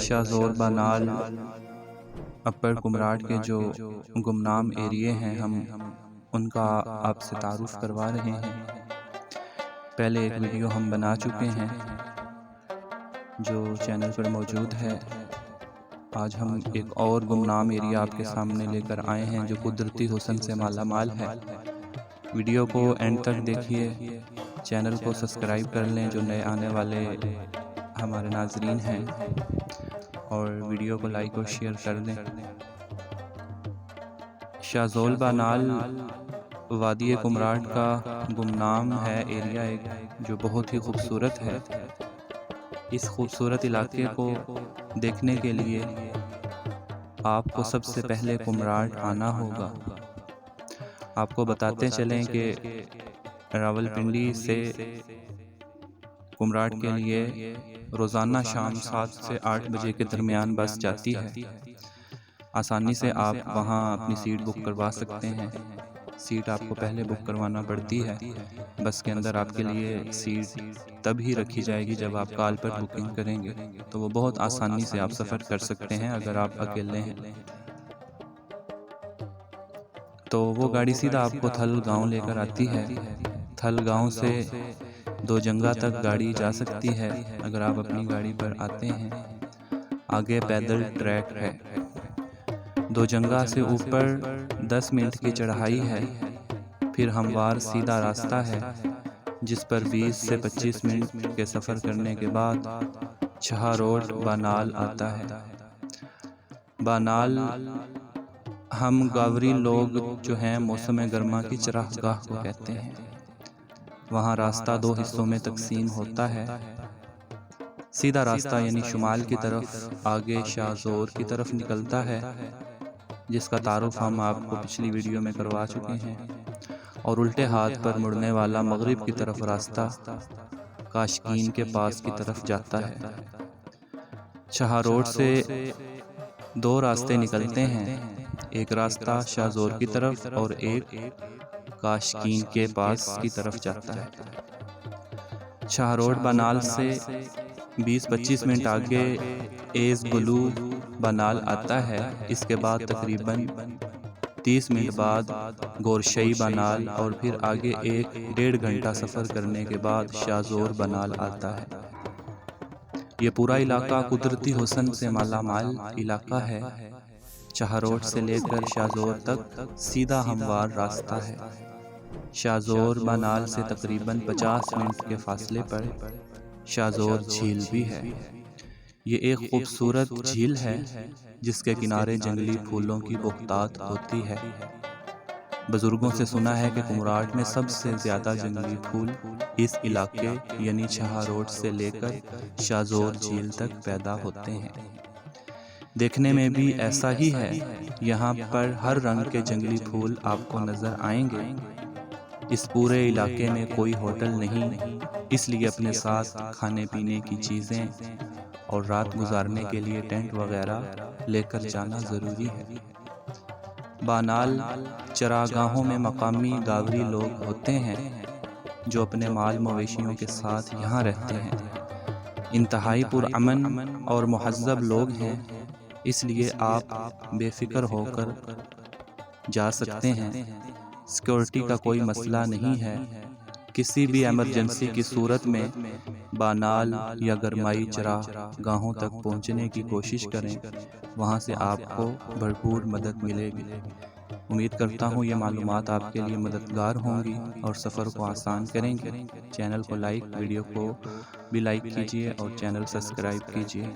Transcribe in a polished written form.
شاہ زور بانال اپر کمراٹ کے جو گمنام ایریے ہیں ہم ان کا آپ سے تعارف کروا رہے ہیں۔ پہلے ایک ویڈیو ہم بنا چکے ہیں جو چینل پر موجود ہے۔ آج ہم ایک اور گمنام ایریا آپ کے سامنے لے کر آئے ہیں جو قدرتی حسن سے مالا مال ہے۔ ویڈیو کو اینڈ تک دیکھیے، چینل کو سبسکرائب کر لیں جو نئے آنے والے ہمارے ناظرین ہیں، اور ویڈیو کو لائک اور شیئر کر دیں۔ شاہ زول بانال وادی کمراٹ کا گمنام ہے ایریا ایک جو بہت ہی خوبصورت ہے۔ اس خوبصورت علاقے کو دیکھنے کے لیے آپ کو سب سے پہلے کمراٹ آنا ہوگا۔ آپ کو بتاتے چلیں کہ راولپنڈی سے کمراٹ کے لیے روزانہ شام 7 سے 8 بجے کے درمیان بس جاتی ہے۔ آسانی سے آپ وہاں اپنی سیٹ بک کروا سکتے ہیں۔ سیٹ آپ کو پہلے بک کروانا پڑتی ہے۔ بس کے اندر آپ کے لیے سیٹ تب ہی رکھی جائے گی جب آپ کال پر بکنگ کریں گے، تو وہ بہت آسانی سے آپ سفر کر سکتے ہیں اگر آپ اکیلے ہیں۔ تو وہ گاڑی سیدھا آپ کو تھل گاؤں لے کر آتی ہے۔ تھل گاؤں سے دو جنگا تک گاڑی جا سکتی ہے اگر آپ اپنی گاڑی پر آتے ہیں۔ آگے پیدل ٹریک ہے۔ دو جنگا سے اوپر 10 منٹ کی چڑھائی ہے، پھر ہموار سیدھا راستہ ہے جس پر 20 سے 25 منٹ کے سفر کرنے کے بعد چھہا روڈ بانال آتا ہے۔ بانال ہم گاوری لوگ جو ہیں موسم گرما کی چراہ گاہ کو کہتے ہیں۔ وہاں راستہ 2 حصوں میں تقسیم ہوتا ہے۔ سیدھا راستہ یعنی شمال کی طرف آگے شاہ زور کی طرف نکلتا ہے، جس کا تعارف ہم آپ کو پچھلی ویڈیو میں کروا چکے ہیں، اور الٹے ہاتھ پر مڑنے والا مغرب کی طرف راستہ کاشکین کے پاس کی طرف جاتا ہے۔ چھہا روڈ سے 2 راستے نکلتے ہیں، ایک راستہ شاہ زور کی طرف اور ایک کاشکین کے پاس کی طرف جاتا ہے۔ چھہا روڈ بانال سے 20-25 منٹ آگے ایز بلو بانال آتا ہے۔ اس کے بعد تقریباً 30 منٹ بعد گورشئی بانال، اور پھر آگے 1-1.5 گھنٹہ سفر کرنے کے بعد شاہ زور بانال آتا ہے۔ یہ پورا علاقہ قدرتی حسن سے مالا مال علاقہ ہے۔ چھہا روڈ سے لے کر شاہ زور تک سیدھا ہموار راستہ ہے۔ شاہ زور بانال سے تقریباً 50 منٹ کے فاصلے پر شاہ زور جھیل بھی ہے۔ یہ ایک خوبصورت جھیل ہے جس کے کنارے جنگلی پھولوں کی بہتات ہوتی ہے۔ بزرگوں سے سنا ہے کہ کمراٹ میں سب سے زیادہ جنگلی پھول اس علاقے یعنی چھہا روڈ سے لے کر شاہ زور جھیل تک پیدا ہوتے ہیں۔ دیکھنے میں بھی ایسا ہی ہے۔ یہاں پر ہر رنگ کے جنگلی پھول آپ کو نظر آئیں گے۔ اس پورے علاقے میں کوئی ہوٹل نہیں، اس لیے اپنے ساتھ کھانے پینے کی چیزیں اور رات گزارنے کے لیے ٹینٹ وغیرہ لے کر جانا ضروری ہے۔ بانال چراگاہوں میں مقامی گاوری لوگ ہوتے ہیں جو اپنے مال مویشیوں کے ساتھ یہاں رہتے ہیں۔ انتہائی پرامن اور مہذب لوگ ہیں، اس لیے آپ بے فکر ہو کر جا سکتے ہیں۔ سیکورٹی کا کوئی مسئلہ نہیں ہے۔ کسی بھی ایمرجنسی کی صورت میں بانال یا گرمائی چراہ گاہوں تک پہنچنے کی کوشش کریں، وہاں سے آپ کو بھرپور مدد ملے گی۔ امید کرتا ہوں یہ معلومات آپ کے لیے مددگار ہوں گی اور سفر کو آسان کریں گی۔ چینل کو لائک، ویڈیو کو بھی لائک کیجیے اور چینل سبسکرائب کیجیے۔